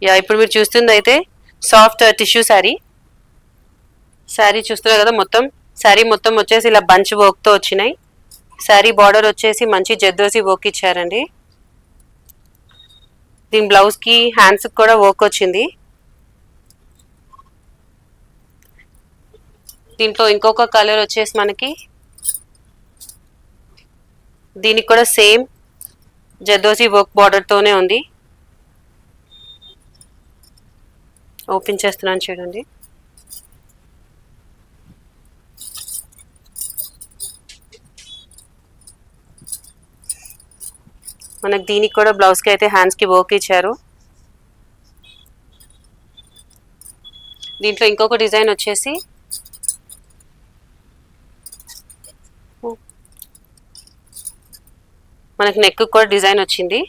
Yeah ఇప్పుడు మీరు చూస్తుంది అయితే సాఫ్ట్ టిష్యూ శారీ. శారీ చూస్తున్నారు కదా, మొత్తం శారీ మొత్తం వచ్చేసి ఇలా బంచ్ వర్క్ తో వచ్చినాయి. శారీ బార్డర్ వచ్చేసి మంచి జద్దోసి వర్క్ ఇచ్చారండి. దీని బ్లౌజ్ కి హ్యాండ్స్ కూడా వర్క్ వచ్చింది. దీంట్లో ఇంకొక కలర్ వచ్చేసి మనకి దీనికి కూడా సేమ్ జద్దోసి వర్క్ బార్డర్ తోనే ఉంది. ఓపెన్ చేస్తున్నాను చూడండి. మనకి దీనికి కూడా బ్లౌజ్ కి అయితే హ్యాండ్స్ కి వర్క్ ఇచ్చారు. దీంట్లో ఇంకొక డిజైన్ వచ్చేసి మనకి నెక్ కూడా డిజైన్ వచ్చింది.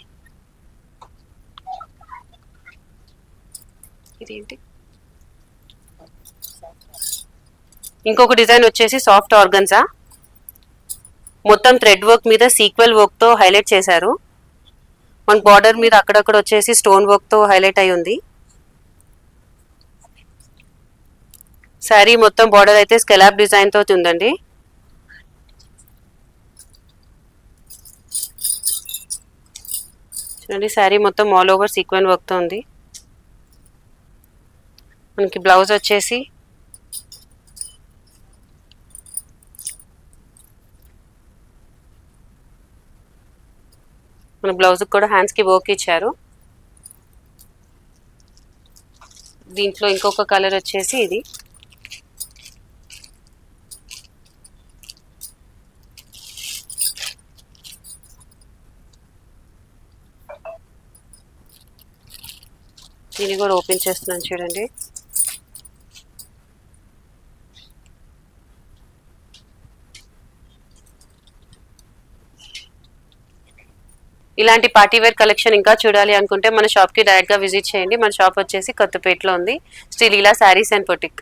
ఇదేంటి, ఇంకొక డిజైన్ వచ్చేసి సాఫ్ట్ ఆర్గన్జా, మొత్తం థ్రెడ్ వర్క్ మీద సీక్వెల్ వర్క్ తో హైలైట్ చేశారు. మన బార్డర్ మీద అక్కడక్కడ వచ్చేసి స్టోన్ వర్క్ తో హైలైట్ అయి ఉంది. శారీ మొత్తం బార్డర్ అయితే స్కెలాప్ డిజైన్ తో ఉందండి. చూడండి, శారీ మొత్తం ఆల్ ఓవర్ సీక్వెన్ వర్క్ తో ఉంది. మనకి బ్లౌజ్ వచ్చేసి మన బ్లౌజ్ కూడా హ్యాండ్స్ కి వర్క్ ఇచ్చారు. దీంట్లో ఇంకొక కలర్ వచ్చేసి ఇది. దీన్ని కూడా ఓపెన్ చేస్తున్నాను చూడండి. ఇలాంటి పార్టీ వేర్ కలెక్షన్ ఇంకా చూడాలి అనుకుంటే మన షాప్ కి డైరెక్ట్ గా విజిట్ చేయండి. మన షాప్ వచ్చేసి కొత్తపేటలో ఉంది, శ్రీ లీలా శారీస్ అండ్ బొటిక్.